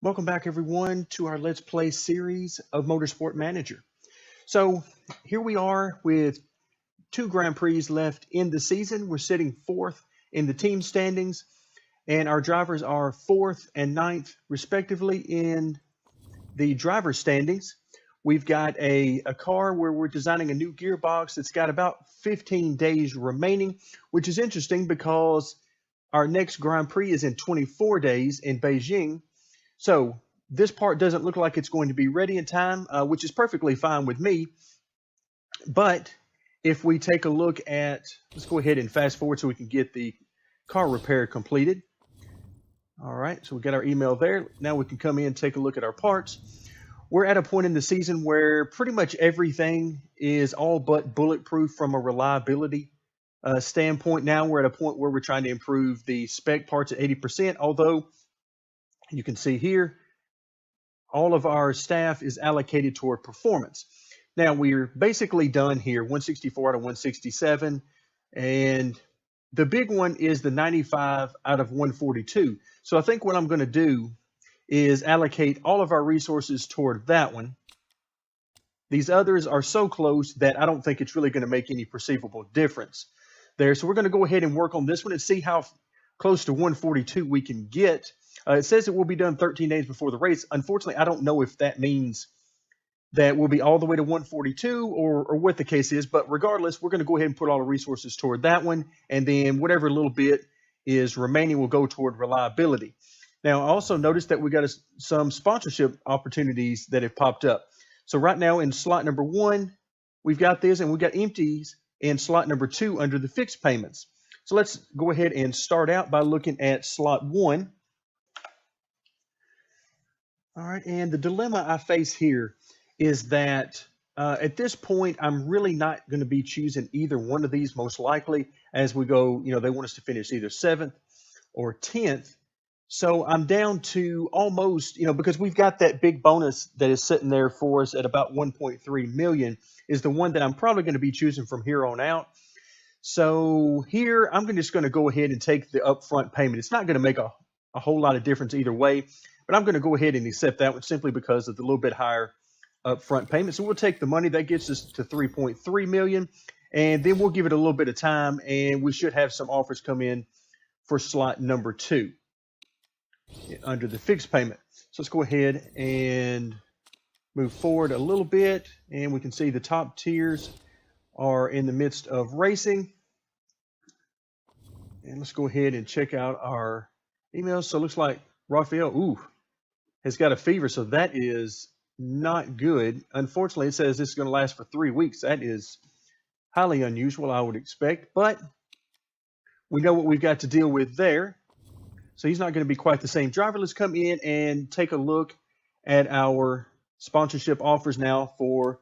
Welcome back, everyone, to our Let's Play series of Motorsport Manager. So here we are with 2 Grand Prix left in the season. We're sitting 4th in the team standings, and our drivers are 4th and 9th, respectively, in the driver standings. We've got a car where we're designing a new gearbox that's got about 15 days remaining, which is interesting because our next Grand Prix is in 24 days in Beijing. So this part doesn't look like it's going to be ready in time, which is perfectly fine with me. But if we take a look at, let's go ahead and fast forward so we can get the car repair completed. All right, so we got our email there. Now we can come in and take a look at our parts. We're at a point in the season where pretty much everything is all but bulletproof from a reliability standpoint. Now we're at a point where we're trying to improve the spec parts at 80%, although you can see here, all of our staff is allocated toward performance. Now we're basically done here, 164 out of 167, and the big one is the 95 out of 142. So I think what I'm going to do is allocate all of our resources toward that one. These others are so close that I don't think it's really going to make any perceivable difference there. So we're going to go ahead and work on this one and see how close to 142 we can get. It says it will be done 13 days before the race. Unfortunately, I don't know if that means that we'll be all the way to 142 or what the case is. But regardless, we're going to go ahead and put all the resources toward that one. And then whatever little bit is remaining will go toward reliability. Now, I also noticed that we got some sponsorship opportunities that have popped up. So right now in slot number 1, we've got this, and we've got empties in slot number 2 under the fixed payments. So let's go ahead and start out by looking at slot 1. All right, and the dilemma I face here is that at this point, I'm really not going to be choosing either one of these most likely as we go. They want us to finish either 7th or 10th. So I'm down to almost, because we've got that big bonus that is sitting there for us at about 1.3 million is the one that I'm probably going to be choosing from here on out. So here, I'm just going to go ahead and take the upfront payment. It's not going to make a whole lot of difference either way. But I'm going to go ahead and accept that one simply because of the little bit higher upfront payment. So we'll take the money. That gets us to 3.3 million. And then we'll give it a little bit of time, and we should have some offers come in for slot number 2 under the fixed payment. So let's go ahead and move forward a little bit. And we can see the top tiers are in the midst of racing. And let's go ahead and check out our emails. So it looks like Raphael, has got a fever, so that is not good. Unfortunately, it says this is going to last for 3 weeks. That is highly unusual, I would expect, but we know what we've got to deal with there. So he's not going to be quite the same driver. Let's come in and take a look at our sponsorship offers now for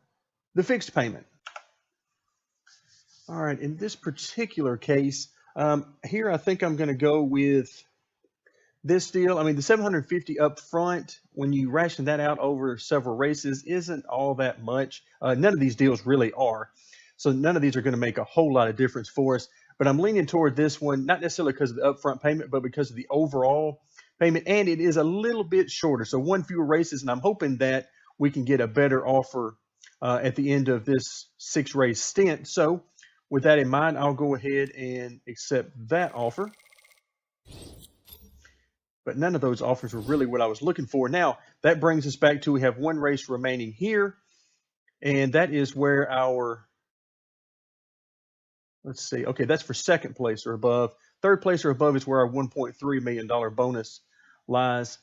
the fixed payment. All right, in this particular case, here I think I'm going to go with this deal. I mean, the 750 up front, when you ration that out over several races, isn't all that much. None of these deals really are. So none of these are going to make a whole lot of difference for us. But I'm leaning toward this one, not necessarily because of the upfront payment, but because of the overall payment. And it is a little bit shorter. So 1 fewer races. And I'm hoping that we can get a better offer at the end of this 6-race stint. So with that in mind, I'll go ahead and accept that offer. But none of those offers were really what I was looking for. Now, that brings us back to we have 1 race remaining here. And that is where our, let's see, okay, that's for 2nd place or above. 3rd place or above is where our $1.3 million bonus lies.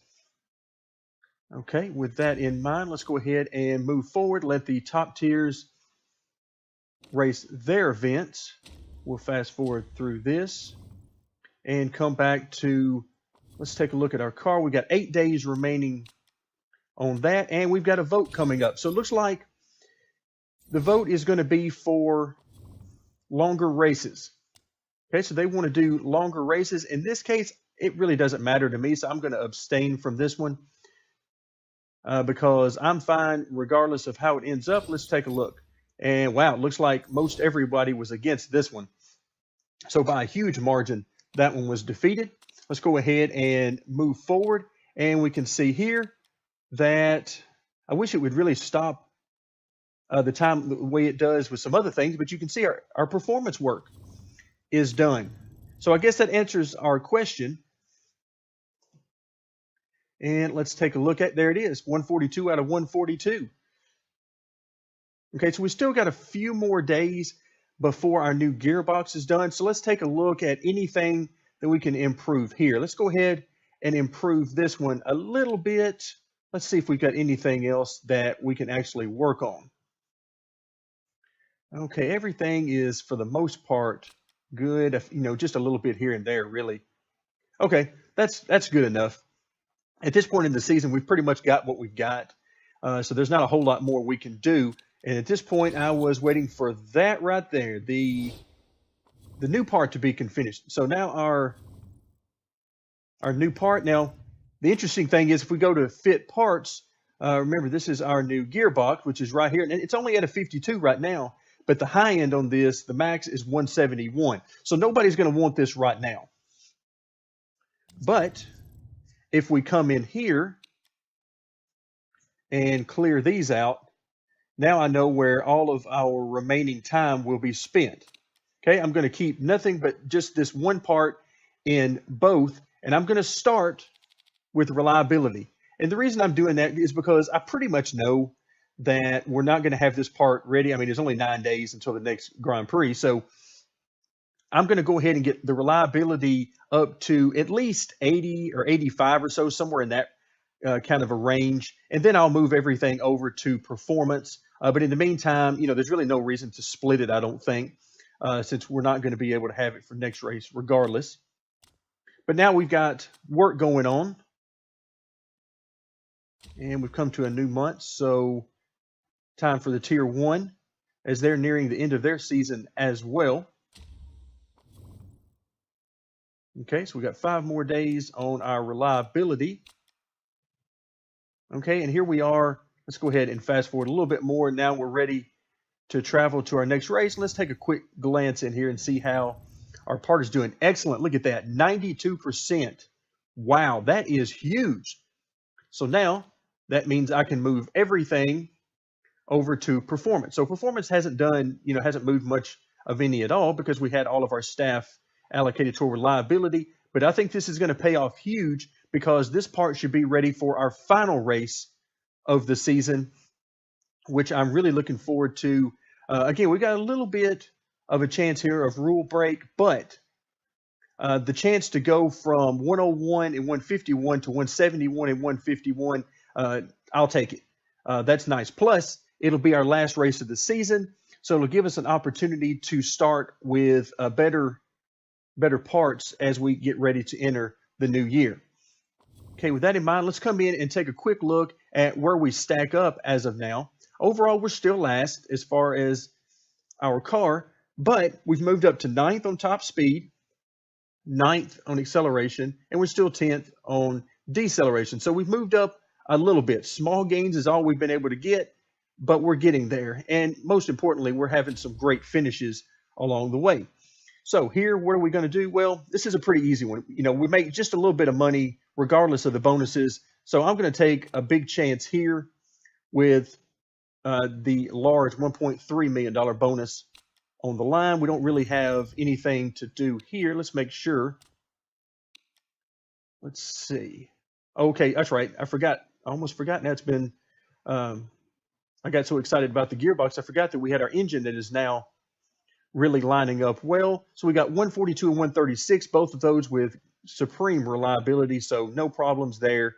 Okay, with that in mind, let's go ahead and move forward. Let the top tiers race their events. We'll fast forward through this and come back to, let's take a look at our car. We got 8 days remaining on that, and we've got a vote coming up. So it looks like the vote is going to be for longer races. Okay, so they want to do longer races. In this case, it really doesn't matter to me, so I'm going to abstain from this one because I'm fine regardless of how it ends up. Let's take a look. And wow, it looks like most everybody was against this one. So by a huge margin, that one was defeated. Let's go ahead and move forward. And we can see here that I wish it would really stop the time the way it does with some other things, but you can see our performance work is done. So I guess that answers our question. And let's take a look at, there it is, 142 out of 142. Okay, so we still got a few more days before our new gearbox is done. So let's take a look at anything that we can improve here. Let's go ahead and improve this one a little bit. Let's see if we've got anything else that we can actually work on. Okay, everything is for the most part good, you know, just a little bit here and there really. Okay, that's good enough. At this point in the season, we've pretty much got what we've got. So there's not a whole lot more we can do. And at this point, I was waiting for that right there, the new part to be finished. So now our new part. Now, the interesting thing is if we go to fit parts, remember this is our new gearbox, which is right here. And it's only at a 52 right now. But the high end on this, the max is 171. So nobody's going to want this right now. But if we come in here and clear these out, now I know where all of our remaining time will be spent. Okay, I'm going to keep nothing but just this one part in both, and I'm going to start with reliability. And the reason I'm doing that is because I pretty much know that we're not going to have this part ready. I mean, there's only 9 days until the next Grand Prix. So I'm going to go ahead and get the reliability up to at least 80 or 85 or so, somewhere in that kind of a range. And then I'll move everything over to performance. But in the meantime, you know, there's really no reason to split it, I don't think, since we're not going to be able to have it for next race regardless. But now we've got work going on. And we've come to a new month. So time for the Tier 1 as they're nearing the end of their season as well. Okay, so we got 5 more days on our reliability. Okay, and here we are. Let's go ahead and fast forward a little bit more. Now we're ready to travel to our next race. Let's take a quick glance in here and see how our part is doing. Excellent. Look at that, 92%. Wow, that is huge. So now that means I can move everything over to performance. So performance hasn't moved much of any at all because we had all of our staff allocated toward reliability. But I think this is going to pay off huge because this part should be ready for our final race of the season, which I'm really looking forward to. Again, we got a little bit of a chance here of rule break, but the chance to go from 101 and 151 to 171 and 151, I'll take it. That's nice. Plus, it'll be our last race of the season, so it'll give us an opportunity to start with better parts as we get ready to enter the new year. Okay, with that in mind, let's come in and take a quick look at where we stack up as of now. Overall, we're still last as far as our car, but we've moved up to 9th on top speed, 9th on acceleration, and we're still 10th on deceleration. So we've moved up a little bit. Small gains is all we've been able to get, but we're getting there. And most importantly, we're having some great finishes along the way. So here, what are we going to do? Well, this is a pretty easy one. You know, we make just a little bit of money regardless of the bonuses. So I'm going to take a big chance here with the large $1.3 million bonus on the line. We don't really have anything to do here. Let's make sure. Let's see. Okay, that's right. I forgot. I almost forgot. Now it's been, I got so excited about the gearbox, I forgot that we had our engine that is now really lining up well. So we got 142 and 136, both of those with supreme reliability, so no problems there.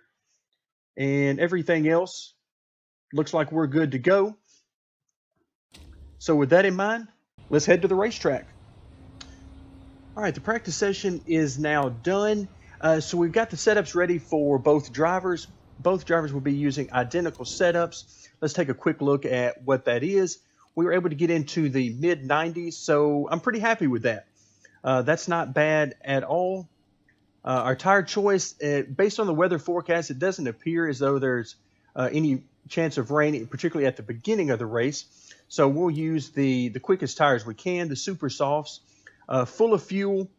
And everything else looks like we're good to go. So with that in mind, let's head to the racetrack. All right, the practice session is now done. So we've got the setups ready for both drivers. Both drivers will be using identical setups. Let's take a quick look at what that is. We were able to get into the mid-90s, so I'm pretty happy with that. That's not bad at all. Our tire choice, based on the weather forecast, it doesn't appear as though there's any chance of rain, particularly at the beginning of the race. So we'll use the quickest tires we can, the super softs, full of fuel.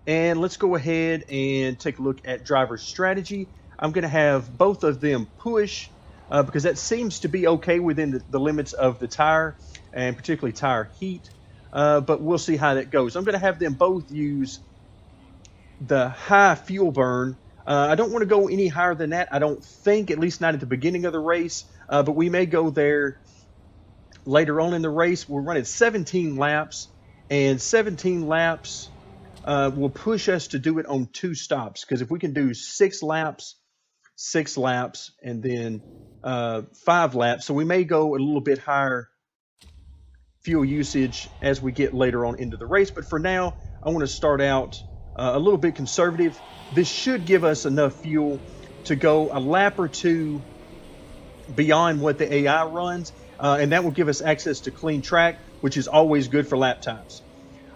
And let's go ahead and take a look at driver strategy. I'm going to have both of them push because that seems to be okay within the limits of the tire and particularly tire heat. But we'll see how that goes. I'm going to have them both use the high fuel burn. I don't want to go any higher than that. I don't think, at least not at the beginning of the race, but we may go there later on in the race. We're running 17 laps, and 17 laps will push us to do it on 2 stops. Because if we can do 6 laps, and then 5 laps, so we may go a little bit higher fuel usage as we get later on into the race. But for now, I want to start out a little bit conservative. This should give us enough fuel to go a lap or 2 beyond what the AI runs, and that will give us access to clean track, which is always good for lap times.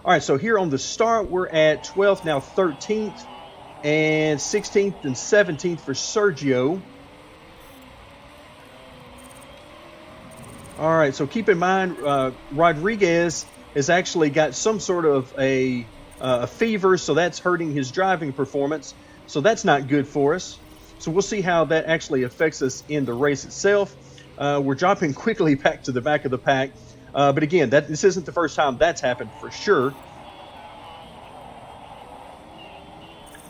All right, so here on the start, we're at 12th, now 13th, and 16th and 17th for Sergio. All right, so keep in mind, Rodriguez has actually got some sort of a fever, so that's hurting his driving performance. So that's not good for us. So we'll see how that actually affects us in the race itself. We're dropping quickly back to the back of the pack. But again, this isn't the first time that's happened for sure.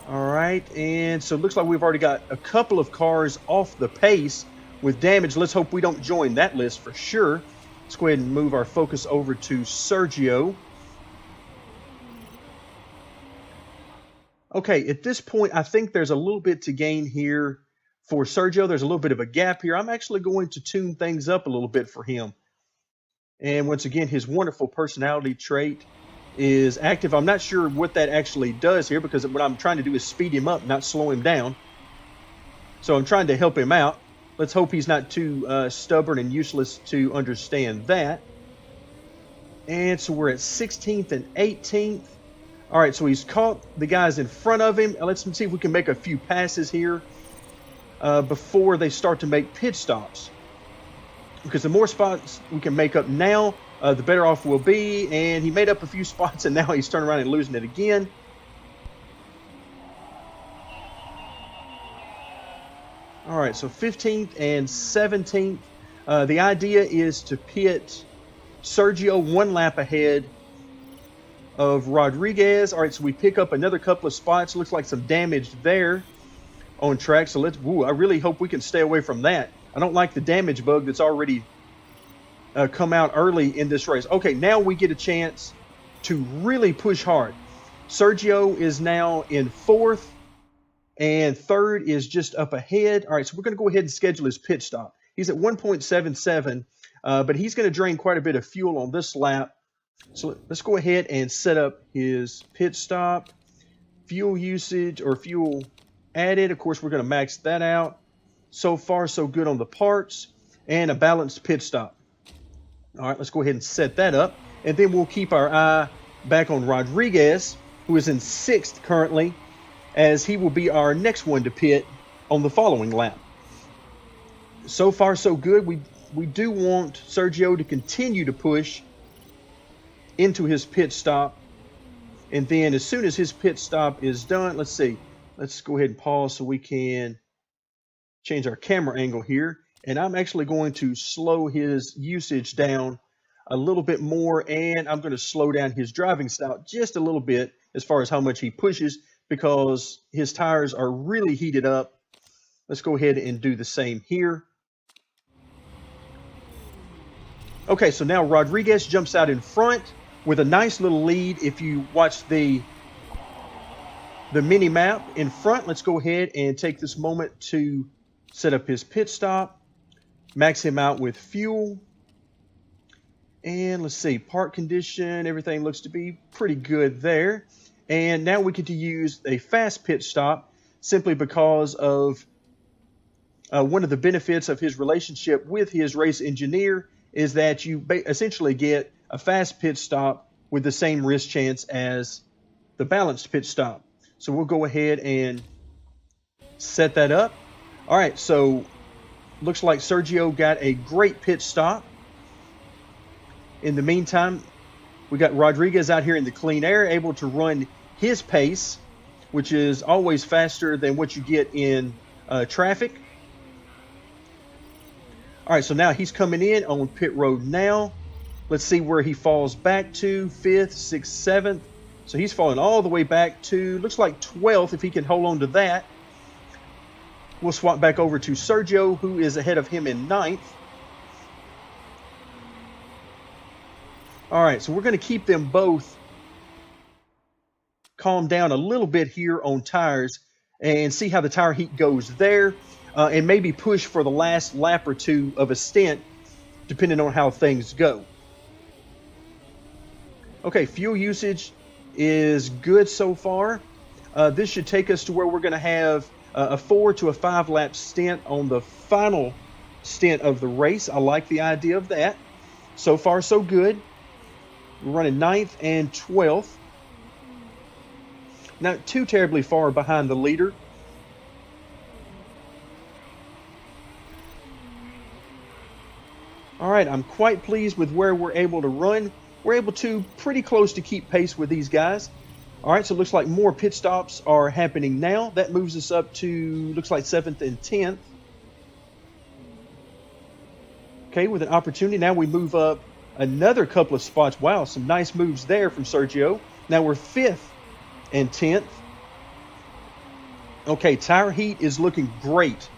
All right, and so it looks like we've already got a couple of cars off the pace with damage. Let's hope we don't join that list for sure. Let's go ahead and move our focus over to Sergio. Okay, at this point, I think there's a little bit to gain here for Sergio. There's a little bit of a gap here. I'm actually going to tune things up a little bit for him. And once again, his wonderful personality trait is active. I'm not sure what that actually does here because what I'm trying to do is speed him up, not slow him down. So I'm trying to help him out. Let's hope he's not too stubborn and useless to understand that. And so we're at 16th and 18th. All right, so he's caught the guys in front of him. Let's see if we can make a few passes here before they start to make pit stops. Because the more spots we can make up now, the better off we'll be. And he made up a few spots, and now he's turning around and losing it again. All right, so 15th and 17th. The idea is to pit Sergio 1 lap ahead of Rodriguez. All right, so we pick up another couple of spots. Looks like some damage there on track. So I really hope we can stay away from that. I don't like the damage bug that's already come out early in this race. Okay, now we get a chance to really push hard. Sergio is now in 4th, and 3rd is just up ahead. All right, so we're going to go ahead and schedule his pit stop. He's at 1.77, but he's going to drain quite a bit of fuel on this lap. So let's go ahead and set up his pit stop. Fuel usage or fuel added. Of course, we're going to max that out. So far, so good on the parts. And a balanced pit stop. All right, let's go ahead and set that up. And then we'll keep our eye back on Rodriguez, who is in 6th currently, as he will be our next one to pit on the following lap. So far, so good. We do want Sergio to continue to push into his pit stop. And then as soon as his pit stop is done, let's see. Let's go ahead and pause so we can change our camera angle here. And I'm actually going to slow his usage down a little bit more, and I'm going to slow down his driving style just a little bit as far as how much he pushes, because his tires are really heated up. Let's go ahead and do the same here. Okay, so now Rodriguez jumps out in front with a nice little lead. If you watch the mini map in front, let's go ahead and take this moment to set up his pit stop, max him out with fuel. And let's see, part condition, everything looks to be pretty good there. And now we get to use a fast pit stop simply because of one of the benefits of his relationship with his race engineer is that you essentially get a fast pit stop with the same risk chance as the balanced pit stop. So we'll go ahead and set that up. All right, so looks like Sergio got a great pit stop. In the meantime, we got Rodriguez out here in the clean air, able to run his pace, which is always faster than what you get in traffic. All right, so now he's coming in on pit road now. Let's see where he falls back to, 5th, 6th, 7th. So he's falling all the way back to, looks like 12th, if he can hold on to that. We'll swap back over to Sergio, who is ahead of him in 9th. All right, so we're going to keep them both calm down a little bit here on tires and see how the tire heat goes there, and maybe push for the last lap or two of a stint, depending on how things go. Okay, fuel usage is good so far. This should take us to where we're going to have a 4 to a 5 lap stint on the final stint of the race. I like the idea of that. So far, so good. We're running 9th and 12th. Not too terribly far behind the leader. All right, I'm quite pleased with where we're able to run. We're able to pretty close to keep pace with these guys. All right, so it looks like more pit stops are happening now. That moves us up to, looks like 7th and 10th. Okay, with an opportunity. Now we move up another couple of spots. Wow, some nice moves there from Sergio. Now we're 5th and 10th. Okay, tire heat is looking great.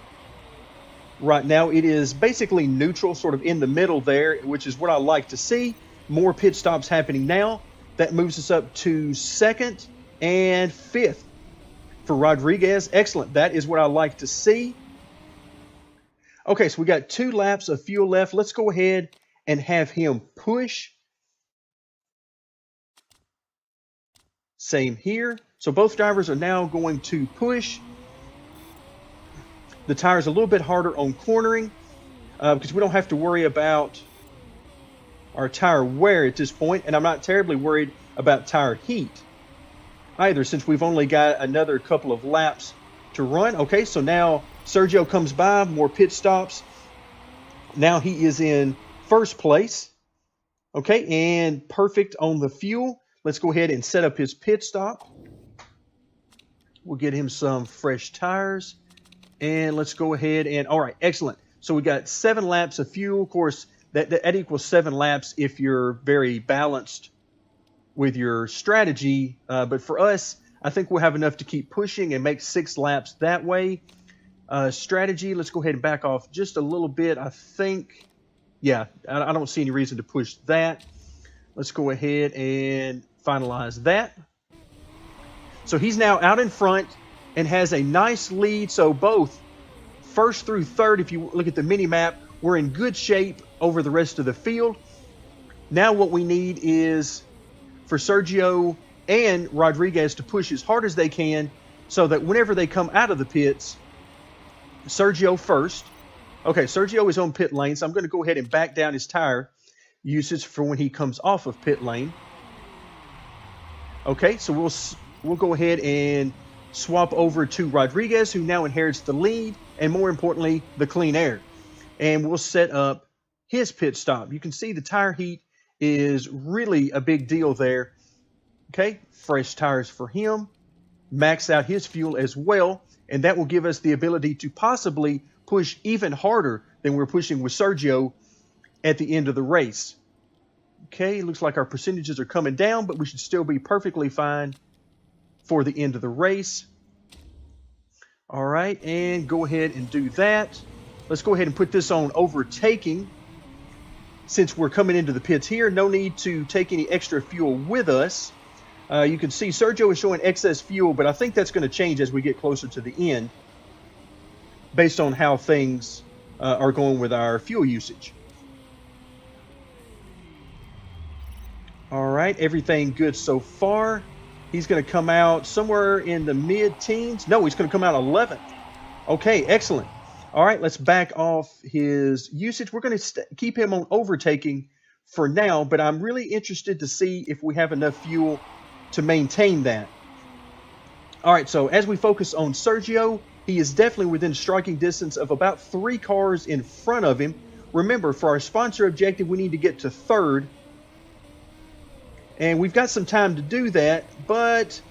Right now it is basically neutral, sort of in the middle there, which is what I like to see. More pit stops happening now. That moves us up to 2nd and 5th for Rodriguez. Excellent. That is what I like to see. Okay, so we got 2 laps of fuel left. Let's go ahead and have him push. Same here. So both drivers are now going to push. The tire's a little bit harder on cornering because we don't have to worry about our tire wear at this point, and I'm not terribly worried about tire heat either, since we've only got another couple of laps to run. Okay, so now Sergio comes by, more pit stops. Now he is in 1st place. Okay, and perfect on the fuel. Let's go ahead and set up his pit stop. We'll get him some fresh tires, and let's go ahead and, all right, excellent. So we got 7 laps of fuel. Of course, that equals 7 laps if you're very balanced with your strategy. But for us, I think we'll have enough to keep pushing and make 6 laps that way. Strategy, let's go ahead and back off just a little bit. I think, yeah, I don't see any reason to push that. Let's go ahead and finalize that. So he's now out in front and has a nice lead. So both 1st through 3rd, if you look at the mini map, we're in good shape over the rest of the field. Now what we need is for Sergio and Rodriguez to push as hard as they can so that whenever they come out of the pits, Sergio first. Okay, Sergio is on pit lane, so I'm going to go ahead and back down his tire usage for when he comes off of pit lane. Okay, so we'll go ahead and swap over to Rodriguez, who now inherits the lead and, more importantly, the clean air. And we'll set up his pit stop. You can see the tire heat is really a big deal there. Okay, fresh tires for him. Max out his fuel as well, and that will give us the ability to possibly push even harder than we're pushing with Sergio at the end of the race. Okay, looks like our percentages are coming down, but we should still be perfectly fine for the end of the race. All right, and go ahead and do that. Let's go ahead and put this on overtaking. Since we're coming into the pits here, no need to take any extra fuel with us. You can see Sergio is showing excess fuel, but I think that's going to change as we get closer to the end based on how things are going with our fuel usage. All right, everything good so far. He's going to come out somewhere in the mid-teens. No, he's going to come out 11th. Okay, excellent. All right, let's back off his usage. We're going to keep him on overtaking for now, but I'm really interested to see if we have enough fuel to maintain that. All right, so as we focus on Sergio, he is definitely within striking distance of about 3 cars in front of him. Remember, for our sponsor objective, we need to get to 3rd. And we've got some time to do that, but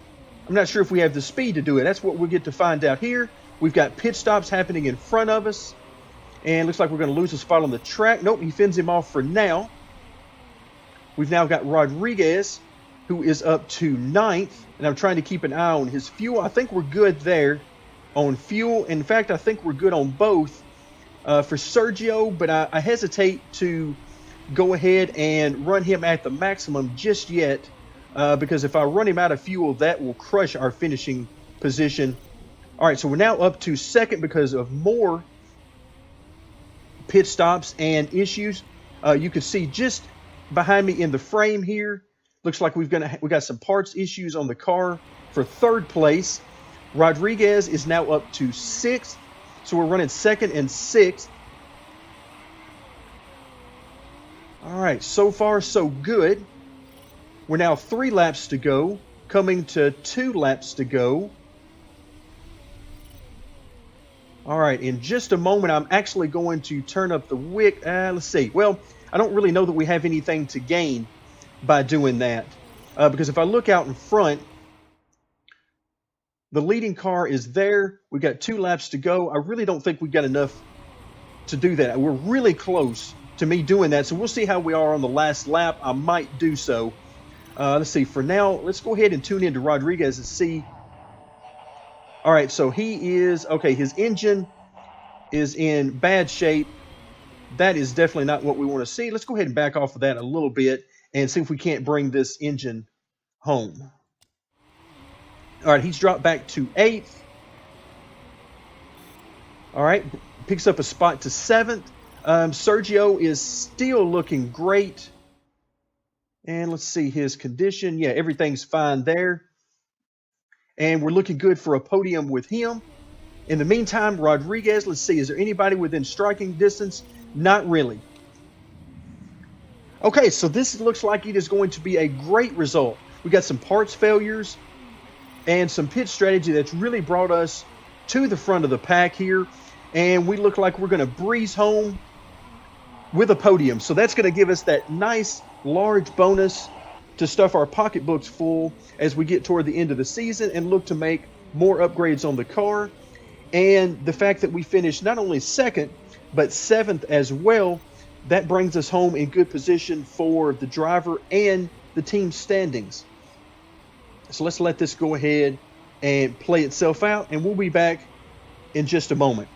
I'm not sure if we have the speed to do it. That's what we'll get to find out here. We've got pit stops happening in front of us. And looks like we're going to lose a spot on the track. Nope, he fends him off for now. We've now got Rodriguez, who is up to 9th. And I'm trying to keep an eye on his fuel. I think we're good there on fuel. In fact, I think we're good on both for Sergio. But I hesitate to go ahead and run him at the maximum just yet. Because if I run him out of fuel, that will crush our finishing position. All right, so we're now up to 2nd because of more pit stops and issues. You can see just behind me in the frame here, looks like we got some parts issues on the car for 3rd place. Rodriguez is now up to 6th, so we're running 2nd and 6th. All right, so far so good. We're now 3 laps to go, coming to 2 laps to go. All right, in just a moment, I'm actually going to turn up the wick. Let's see. Well, I don't really know that we have anything to gain by doing that. Because if I look out in front, the leading car is there. We've got 2 laps to go. I really don't think we've got enough to do that. We're really close to me doing that. So we'll see how we are on the last lap. I might do so. Let's see. For now, let's go ahead and tune into Rodriguez and see. All right, so he is, okay, his engine is in bad shape. That is definitely not what we want to see. Let's go ahead and back off of that a little bit and see if we can't bring this engine home. All right, he's dropped back to 8th. All right, picks up a spot to 7th. Sergio is still looking great. And let's see his condition. Yeah, everything's fine there. And we're looking good for a podium with him. In the meantime, Rodriguez, let's see, is there anybody within striking distance? Not really. Okay, so this looks like it is going to be a great result. We got some parts failures and some pit strategy that's really brought us to the front of the pack here. And we look like we're going to breeze home with a podium. So that's going to give us that nice large bonus to stuff our pocketbooks full as we get toward the end of the season and look to make more upgrades on the car. And the fact that we finished not only 2nd, but 7th as well, that brings us home in good position for the driver and the team standings. So let's let this go ahead and play itself out, and we'll be back in just a moment.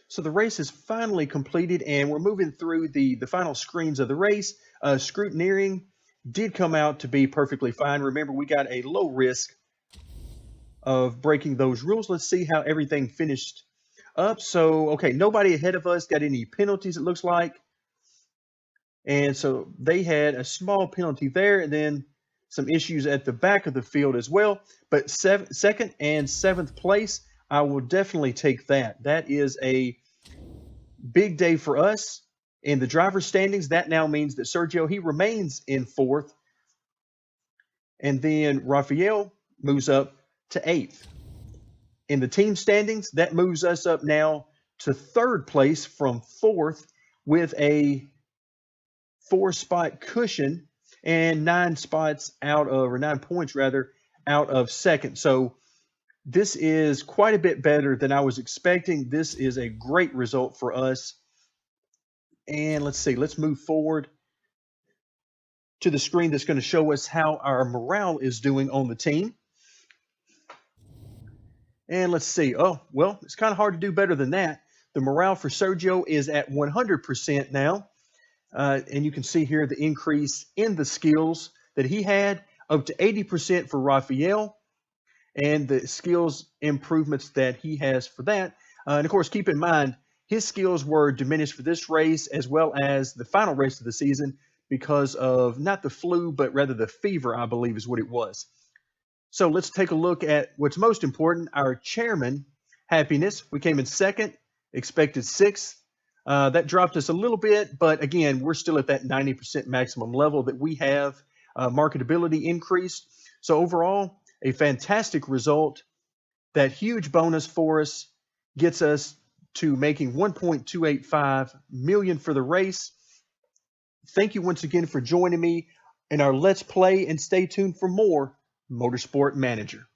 So the race is finally completed, and we're moving through the final screens of the race. Scrutineering did come out to be perfectly fine. Remember, we got a low risk of breaking those rules. Let's see how everything finished up. So, okay, nobody ahead of us got any penalties, it looks like. And so they had a small penalty there, and then some issues at the back of the field as well. But 2nd and 7th place, I will definitely take that. That is a big day for us. In the driver's standings, that now means that Sergio, he remains in 4th. And then Rafael moves up to 8th. In the team standings, that moves us up now to 3rd place from 4th with a 4-spot cushion and 9 points out of 2nd. So this is quite a bit better than I was expecting. This is a great result for us. And let's see, let's move forward to the screen that's going to show us how our morale is doing on the team. And let's see. Oh, well, it's kind of hard to do better than that. The morale for Sergio is at 100% now. And you can see here the increase in the skills that he had, up to 80% for Rafael, and the skills improvements that he has for that. And of course, keep in mind, his skills were diminished for this race as well as the final race of the season because of not the flu, but rather the fever, I believe is what it was. So let's take a look at what's most important, our chairman happiness. We came in 2nd, expected 6th. That dropped us a little bit, but again, we're still at that 90% maximum level that we have. Marketability increased. So overall, a fantastic result. That huge bonus for us gets us to making $1.285 million for the race. Thank you once again for joining me in our Let's Play and stay tuned for more Motorsport Manager.